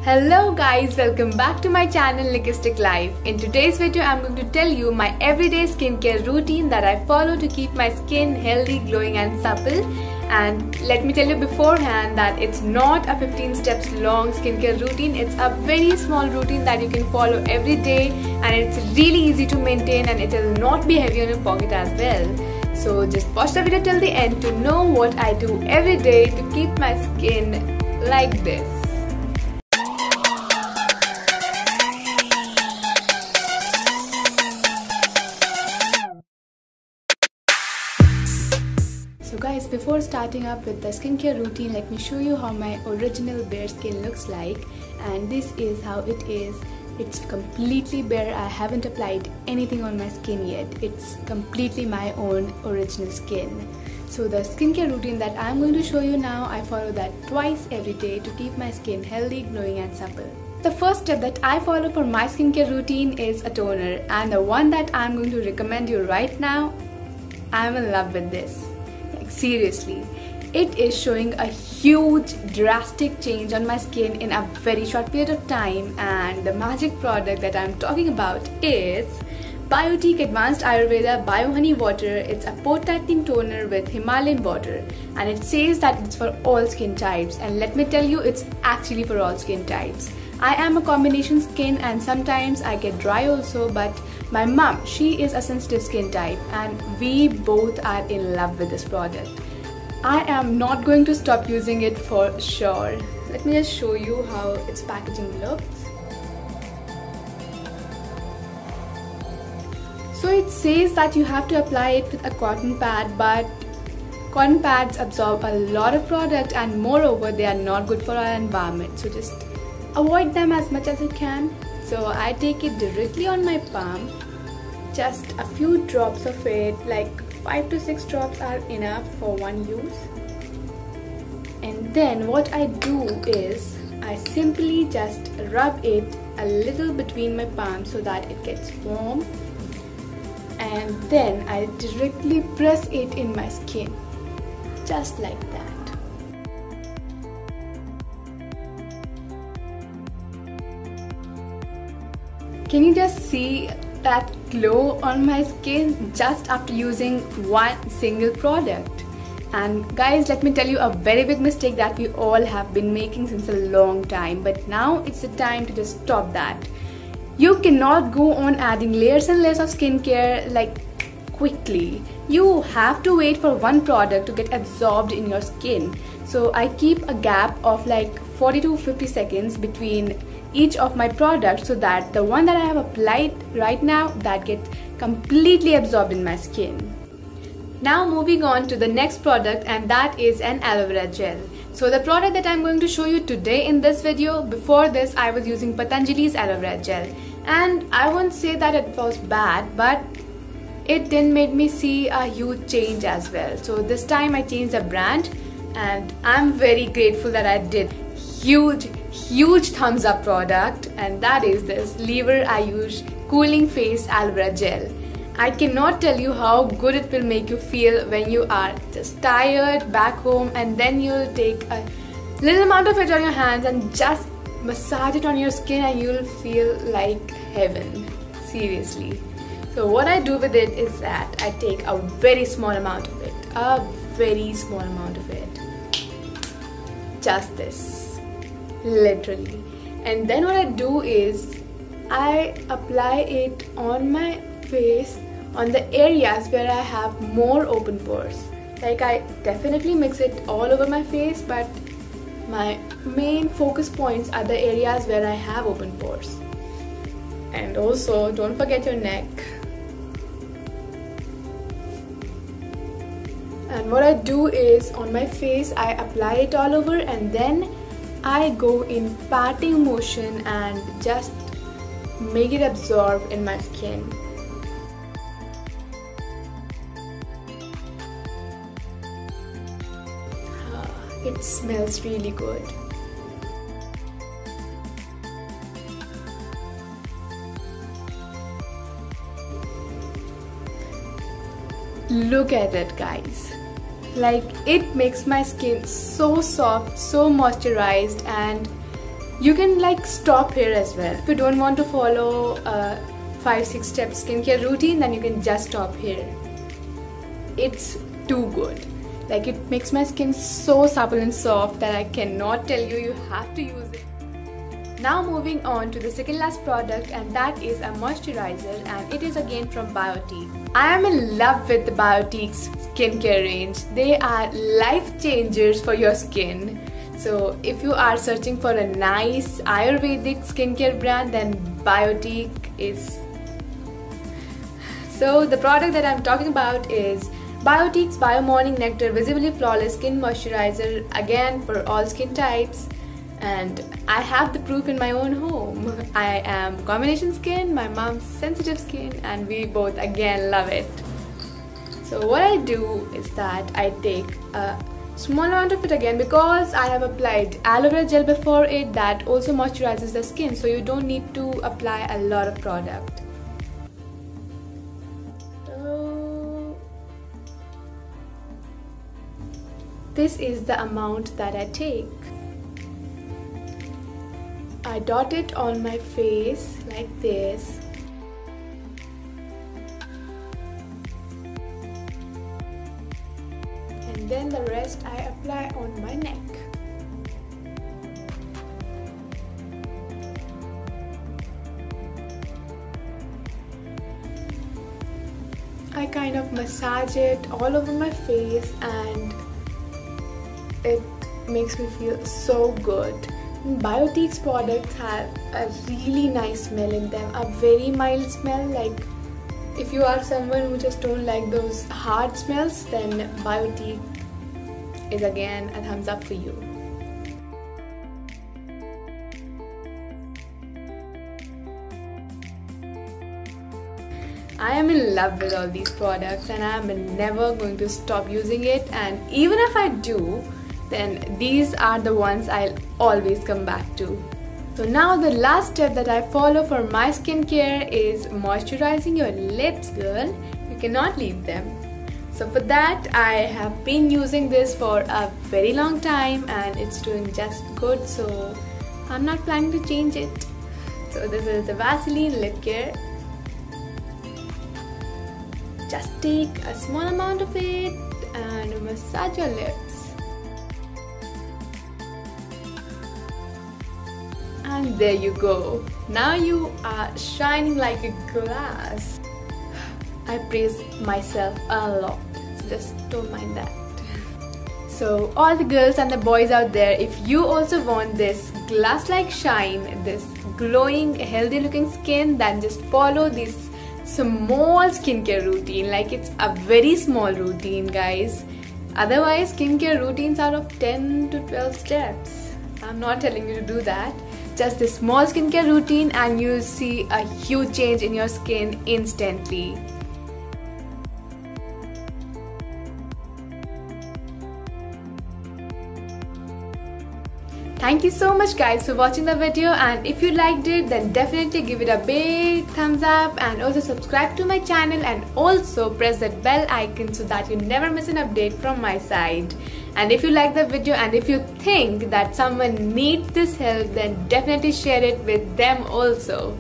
Hello guys, welcome back to my channel Nikistic Life. In today's video, I'm going to tell you my everyday skincare routine that I follow to keep my skin healthy, glowing and supple. And let me tell you beforehand that it's not a 15 steps long skincare routine. It's a very small routine that you can follow every day, and it's really easy to maintain and it will not be heavy on your pocket as well. So just watch the video till the end to know what I do every day to keep my skin like this. So guys, before starting up with the skincare routine, let me show you how my original bare skin looks like, and this is how it is. It's completely bare. I haven't applied anything on my skin yet. It's completely my own original skin. So the skincare routine that I'm going to show you now, I follow that twice every day to keep my skin healthy, glowing and supple. The first step that I follow for my skincare routine is a toner, and the one that I'm going to recommend you right now, I'm in love with this. Seriously, it is showing a huge drastic change on my skin in a very short period of time, and the magic product that I'm talking about is Biotique Advanced Ayurveda Bio Honey Water. It's a pore tightening toner with Himalayan water, and it says that it's for all skin types, and let me tell you, it's actually for all skin types. I am a combination skin and sometimes I get dry also, but my mom, she is a sensitive skin type and we both are in love with this product. I am not going to stop using it for sure. Let me just show you how its packaging looks. So it says that you have to apply it with a cotton pad, but cotton pads absorb a lot of product and moreover they are not good for our environment. So just avoid them as much as you can. So I take it directly on my palm. Just a few drops of it, like 5 to 6 drops are enough for one use. And then what I do is I simply just rub it a little between my palms so that it gets warm. And then I directly press it in my skin, just like that. Can you just see that glow on my skin just after using one single product? And guys, let me tell you a very big mistake that we all have been making since a long time, but now it's the time to just stop that. You cannot go on adding layers and layers of skincare like quickly. You have to wait for one product to get absorbed in your skin. So I keep a gap of like 40 to 50 seconds between each of my products so that the one that I have applied right now, that gets completely absorbed in my skin. Now moving on to the next product, and that is an aloe vera gel. So the product that I'm going to show you today in this video, before this I was using Patanjali's aloe vera gel, and I won't say that it was bad, but it didn't make me see a huge change as well. So this time I changed the brand and I'm very grateful that I did. Huge thumbs up product, and that is this Lever Ayush Cooling Face Aloe Vera Gel. I cannot tell you how good it will make you feel when you are just tired back home, and then you'll take a little amount of it on your hands and just massage it on your skin and you'll feel like heaven. Seriously. So what I do with it is that I take a very small amount of it. A very small amount of it. Just this. Literally. And then what I do is I apply it on my face on the areas where I have more open pores. Like, I definitely mix it all over my face, but my main focus points are the areas where I have open pores. And also don't forget your neck. And what I do is on my face I apply it all over, and then I go in patting motion and just make it absorb in my skin. It smells really good. Look at it, guys. Like, it makes my skin so soft, so moisturized, and You can like stop here as well. If you don't want to follow a 5-6 step skincare routine, then you can just stop here. It's too good. Like, it makes my skin so supple and soft that I cannot tell you, you have to use it. Now moving on to the second last product, and that is a moisturizer, and it is again from Biotique. I am in love with the Biotique's skincare range. They are life changers for your skin. So if you are searching for a nice Ayurvedic skincare brand, then Biotique is. So the product that I'm talking about is Biotique's Bio Morning Nectar Visibly Flawless Skin Moisturizer, again for all skin types. And I have the proof in my own home. I am combination skin, my mom's sensitive skin, and we both again love it. So what I do is that I take a small amount of it again, because I have applied aloe vera gel before it that also moisturizes the skin, so you don't need to apply a lot of product. So this is the amount that I take. I dot it on my face like this. And then the rest I apply on my neck. I kind of massage it all over my face, and it makes me feel so good. Biotique's products have a really nice smell in them, a very mild smell. Like, if you are someone who just don't like those hard smells, then Biotique is again a thumbs up for you. I am in love with all these products, and I am never going to stop using it, and even if I do, then these are the ones I'll always come back to. So now the last step that I follow for my skincare is moisturizing your lips, girl. You cannot leave them. So for that, I have been using this for a very long time, and it's doing just good, so I'm not planning to change it. So this is the Vaseline lip care. Just take a small amount of it and massage your lips. And there you go. Now you are shining like a glass. I praise myself a lot, so just don't mind that. So all the girls and the boys out there, if you also want this glass-like shine, this glowing, healthy looking skin, then just follow this small skincare routine. Like, it's a very small routine, guys. Otherwise, skincare routines are of 10 to 12 steps. I'm not telling you to do that. Just a small skincare routine and you'll see a huge change in your skin instantly. Thank you so much guys for watching the video, and if you liked it, then definitely give it a big thumbs up, and also subscribe to my channel, and also press that bell icon so that you never miss an update from my side. And if you like the video and if you think that someone needs this help, then definitely share it with them also.